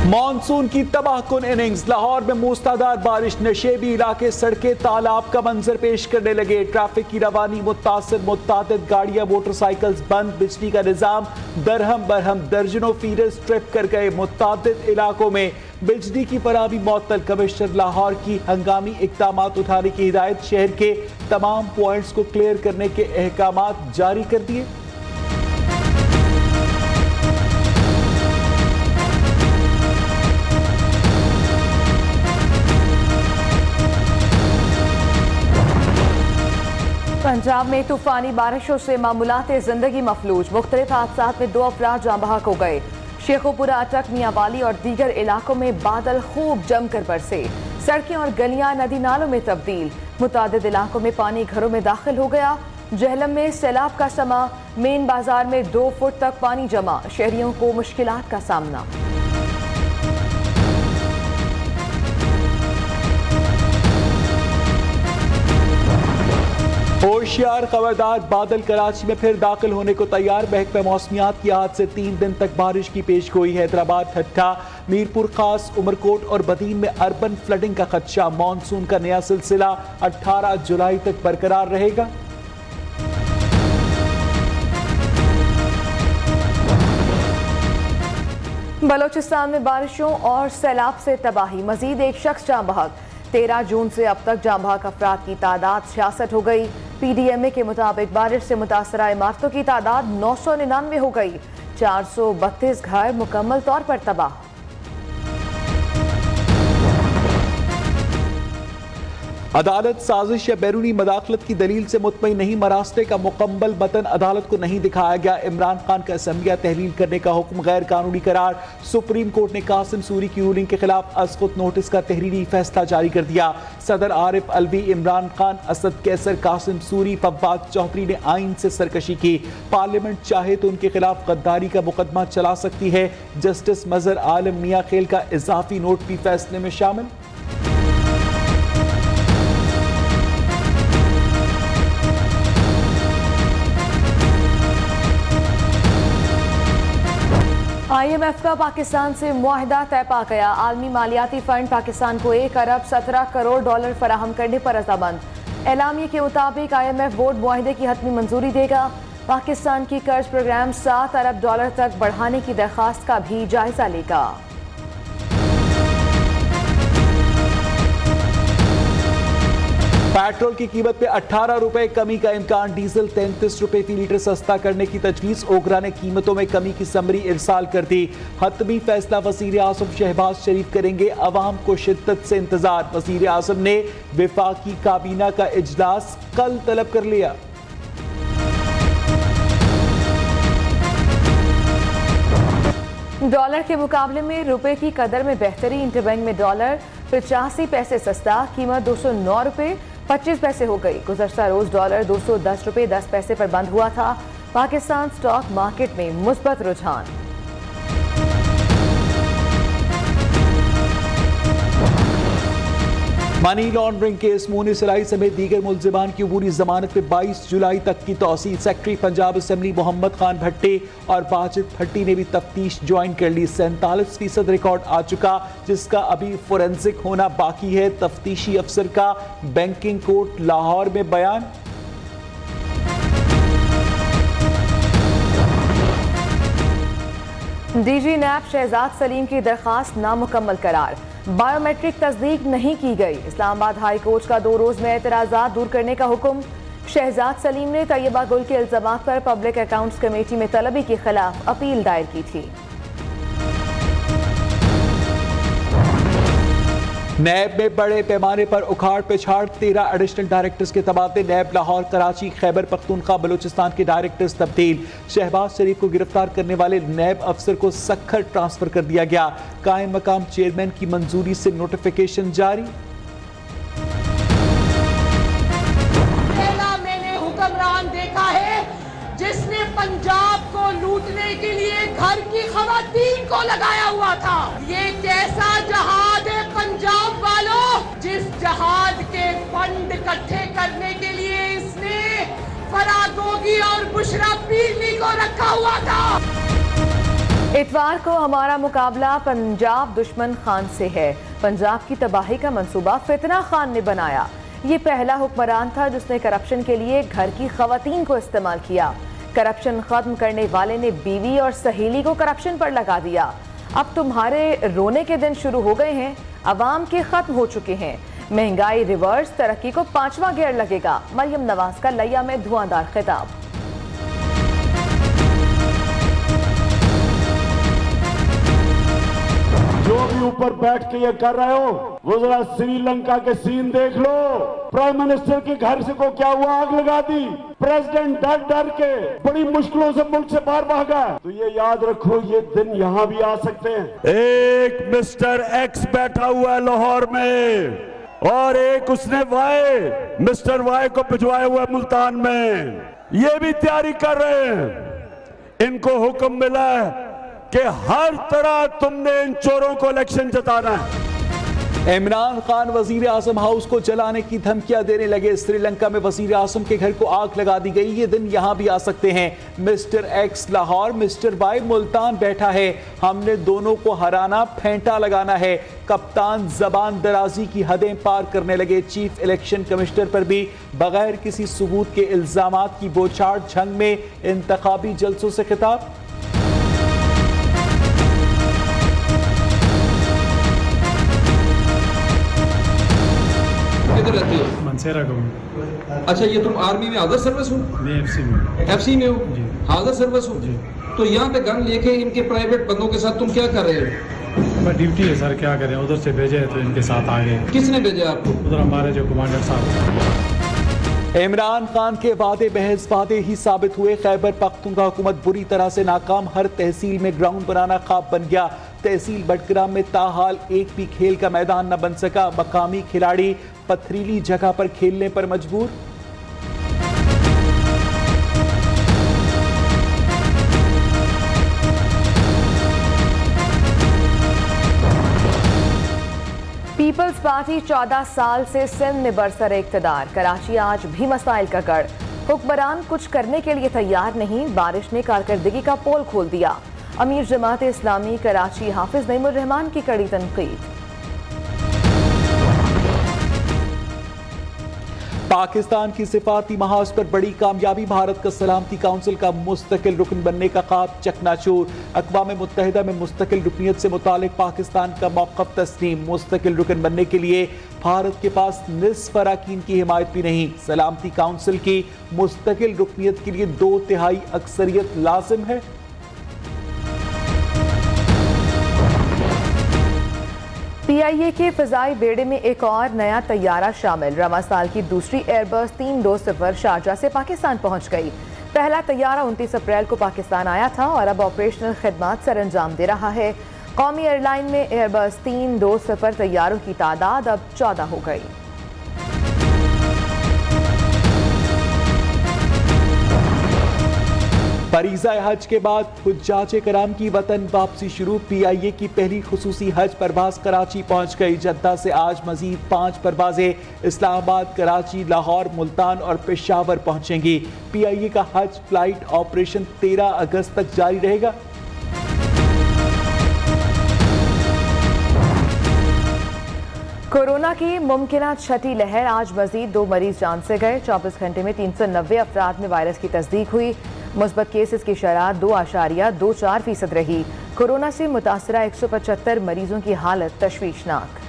Monsoon की तबाहकुन innings. Lahore में मूसलाधार बारिश, नशेबी इलाके, सड़कें तालाब का मंजर पेश करने लगे। ट्रैफिक की रवानी मुतासिर, मुतादिद गाड़ियां मोटरसाइकिल्स बंद। बिजली का निजाम दरहम बरहम, दर्जनों फीडर्स ट्रिप कर गए। मुतादिद इलाकों में बिजली की फराहमी मुअत्तल। कमिश्नर लाहौर की हंगामी इक़दाम उठाने की हिदायत। शहर के तमाम पॉइंट्स को क्लियर करने के अहकाम जारी कर दिए। पंजाब में तूफानी बारिशों से मामूलात जिंदगी मफलूज। मुख्तलिफ हादसात में 2 अफराद जाँ बहक हो गए। शेखोपुरा, अटक, मियाँवाली और दीगर इलाकों में बादल खूब जमकर बरसे। सड़कें और गलियां नदी नालों में तब्दील। मुतादिद इलाकों में पानी घरों में दाखिल हो गया। जहलम में सैलाब का समा, मेन बाजार में 2 फुट तक पानी जमा। शहरियों को मुश्किलात का सामना। होशियार, खबरदार, बादल कराची में फिर दाखिल होने को तैयार। महकमा मौसमियात की आज से 3 दिन तक बारिश की पेश गोई। हैदराबाद, ठट्ठा, मीरपुर खास, उमरकोट और बदीन में अर्बन फ्लडिंग का खदशा। मॉनसून का नया सिलसिला 18 जुलाई तक बरकरार रहेगा। बलोचिस्तान में बारिशों और सैलाब से तबाही, मजीद 1 शख्स जाँ बहक। 13 जून से अब तक जाँ बहक अफराद की तादाद 66 हो गई। PDMA के मुताबिक बारिश से मुतासरा इमारतों की तादाद 999 हो गई। 432 घर मुकम्मल तौर पर तबाह। अदालत साजिश या बैरूनी मदाखलत की दलील से मुतमईन नहीं। मरासले का मुकम्मल मतन अदालत को नहीं दिखाया गया। इमरान खान का असम्बलिया तहलील करने का हुक्म गैर कानूनी करार। सुप्रीम कोर्ट ने कासिम सूरी की रूलिंग के खिलाफ अस्कुत नोटिस का तहरीरी फैसला जारी कर दिया। सदर आरिफ अलवी, इमरान खान, असद कैसर, कासिम सूरी, फव्वाद चौधरी ने आइन से सरकशी की। पार्लियामेंट चाहे तो उनके खिलाफ गद्दारी का मुकदमा चला सकती है। जस्टिस मजहर आलम मियां खेल का इजाफी नोट भी फैसले में शामिल। IMF का पाकिस्तान से मुआहदा तय पा गया। आलमी मालियाती फंड पाकिस्तान को 1 अरब 17 करोड़ डॉलर फराहम करने पर रजामंद। एलामिया के मुताबिक IMF बोर्ड मुआहदे की हतमी मंजूरी देगा। पाकिस्तान की कर्ज प्रोग्राम 7 अरब डॉलर तक बढ़ाने की दरखास्त का भी जायजा लेगा। पेट्रोल की कीमत में 18 रुपए कमी का इम्कान। डीजल 33 रुपए फी लीटर सस्ता करने की तजवीज़। ओगरा ने कीमतों में कमी की समरी इरसाल कर दी। हतमी फैसला वज़ीर आज़म शहबाज शरीफ करेंगे। अवाम को शिद्दत से इंतजार। वज़ीर आज़म ने विफाकी काबीना का इजलास कल तलब कर लिया। डॉलर के मुकाबले में रुपए की कदर में बेहतरी। इंटरबैंक में डॉलर 85 पैसे सस्ता, कीमत 209 रुपए 25 पैसे हो गई। गुज़श्ता रोज डॉलर 210 रुपए 10 पैसे पर बंद हुआ था। पाकिस्तान स्टॉक मार्केट में मुस्बत रुझान। मनी लॉन्ड्रिंग केस मोनी सलाई समेत दीगर मुल्जिमान की अबूरी जमानत में 22 जुलाई तक की तौसील। सेक्रेटरी पंजाब असम्बली मोहम्मद खान भट्टी और बाजिद भट्टी ने भी तफ्तीश ज्वाइन कर ली। 47% रिकॉर्ड आ चुका, जिसका अभी फोरेंसिक होना बाकी है। तफ्तीशी अफसर का बैंकिंग कोर्ट लाहौर में बयान। DG नैब शहजाद सलीम की दरखास्त नामुकम्मल करार। बायोमेट्रिक तस्दीक नहीं की गई। इस्लामाबाद हाई कोर्ट का 2 रोज में एतराज़ात दूर करने का हुक्म। शहजाद सलीम ने तैयबा गुल के इल्जामात पर पब्लिक अकाउंट्स कमेटी में तलबी के खिलाफ अपील दायर की थी। नैब में बड़े पैमाने पर उखाड़ पिछाड़। 13 एडिशनल डायरेक्टर्स के तबादले। नैब लाहौर, कराची, खैबर पख्तूनख्वा, बलूचिस्तान के डायरेक्टर्स तब्दील। शहबाज शरीफ को गिरफ्तार करने वाले नैब अफसर को सक्खर ट्रांसफर कर दिया गया। कायम मकाम चेयरमैन की मंजूरी से नोटिफिकेशन जारी। मैंने हुक्मरान देखा है जिसने पंजाब को लूटने के लिए घर की खवातीन को लगाया हुआ था। ये कैसा जहाद है पंजाब वालों, जिस जहाद के फंड इकट्ठे करने के लिए इसने फरागोगी और बुशरा पीरनी को रखा हुआ था। इतवार को हमारा मुकाबला पंजाब दुश्मन खान से है। पंजाब की तबाही का मंसूबा फितना खान ने बनाया। ये पहला हुक्मरान था जिसने करप्शन के लिए घर की खवातीन को इस्तेमाल किया। करप्शन खत्म करने वाले ने बीवी और सहेली को करप्शन पर लगा दिया। अब तुम्हारे रोने के दिन शुरू हो गए हैं। अवाम के खत्म हो चुके हैं। महंगाई रिवर्स, तरक्की को 5वां गियर लगेगा। मरियम नवाज का लिया में धुआंधार खिताब। जो भी ऊपर बैठ के ये कर रहे हो, वो जरा श्रीलंका के सीन देख लो। प्राइम मिनिस्टर के घर से को क्या हुआ, आग लगा दी। प्रेसिडेंट डर डर के बड़ी मुश्किलों से मुल्क से बाहर भागा। तो ये याद रखो, ये दिन यहाँ भी आ सकते हैं। एक मिस्टर एक्स बैठा हुआ है लाहौर में और एक उसने मिस्टर वाई को भिजवाया हुआ है मुल्तान में। ये भी तैयारी कर रहे हैं। इनको हुक्म मिला है कि हर तरह तुमने इन चोरों को इलेक्शन जिताना है। इमरान खान वजीर आजम हाउस को जलाने की धमकियां देने लगे। श्रीलंका में वजीर आजम के घर को आग लगा दी गई। ये दिन यहां भी आ सकते हैं। Mister X Lahore, mister Y Multan बैठा है। हमने दोनों को हराना, फेंटा लगाना है। कप्तान जबान दराजी की हदें पार करने लगे। चीफ इलेक्शन कमिश्नर पर भी बगैर किसी सबूत के इल्जामात की बौछार। झंग में इंतखाबी जलसों से खिताब। किधर रहते हो? मनसेरा गवर्नमेंट। अच्छा, ये तुम आर्मी में हाजर सर्विस हो? मैं एफसी में। एफसी में हो? जी। हाजर सर्विस हो? जी। तो यहाँ पे गन लेके इनके प्राइवेट बंदों के साथ तुम क्या कर रहे हो? मैं ड्यूटी है सर, क्या करें, उधर से भेजे तो इनके साथ आ गए। किसने भेजा आपको? उधर हमारे जो कमांडर साहब। इमरान खान के वादे महज वादे ही साबित हुए। खैबर पख्तूनख्वा हुकूमत बुरी तरह से नाकाम। हर तहसील में ग्राउंड बनाना ख्वाब बन गया। तहसील बटग्राम में ताहाल एक भी खेल का मैदान न बन सका। मकामी खिलाड़ी पथरीली जगह पर खेलने पर मजबूर। पीपल्स पार्टी 14 साल से सिंध में बरसर इक्तदार। कराची आज भी मसाइल का गढ़। हुक्मरान कुछ करने के लिए तैयार नहीं। बारिश ने कारकर्दगी का पोल खोल दिया। अमीर जमात इस्लामी कराची हाफिज नईमुर रहमान की कड़ी तनकीद। पाकिस्तान की सिफाती महाज पर बड़ी कामयाबी। भारत का सलामती काउंसिल का मुस्तकिल रुकन बनने का ख्वाब चकनाचूर। अक़वाम मुत्तहिदा में मुस्तकिल रुकनियत से मुतालिक पाकिस्तान का मौक़िफ़ तस्लीम। मुस्तकिल रुकन बनने के लिए भारत के पास निस्फ़ अरकान की हिमायत भी नहीं। सलामती काउंसिल की मुस्तकिल रुकनियत के लिए 2/3 अक्सरियत लाजिम है। PIA के फ़िज़ाई बेड़े में एक और नया तैयारा शामिल। रवा साल की दूसरी एयरबस 320 शारजा से पाकिस्तान पहुंच गई। पहला तैयारा 29 अप्रैल को पाकिस्तान आया था और अब ऑपरेशनल खिदमात सर अंजाम दे रहा है। कौमी एयरलाइन में एयरबस 320 तैयारों की तादाद अब 14 हो गई। फरीज़ा हज के बाद हुज्जाज कराम की वतन वापसी शुरू। PIA की पहली खुसूसी हज परवाज कराची पहुंच गई। जद्दा से आज मजीद 5 परवाजें इस्लामाबाद, कराची, लाहौर, मुल्तान और पेशावर पहुंचेंगी। PIA का हज फ्लाइट ऑपरेशन 13 अगस्त तक जारी रहेगा। कोरोना की मुमकिना छठी लहर। आज मजीद 2 मरीज जान से गए। 24 घंटे में 390 अफराद में वायरस की तस्दीक हुई। मुस्बत केसेस की शरह 2.24% रही। कोरोना से मुतासरा 175 मरीजों की हालत तशवीशनाक।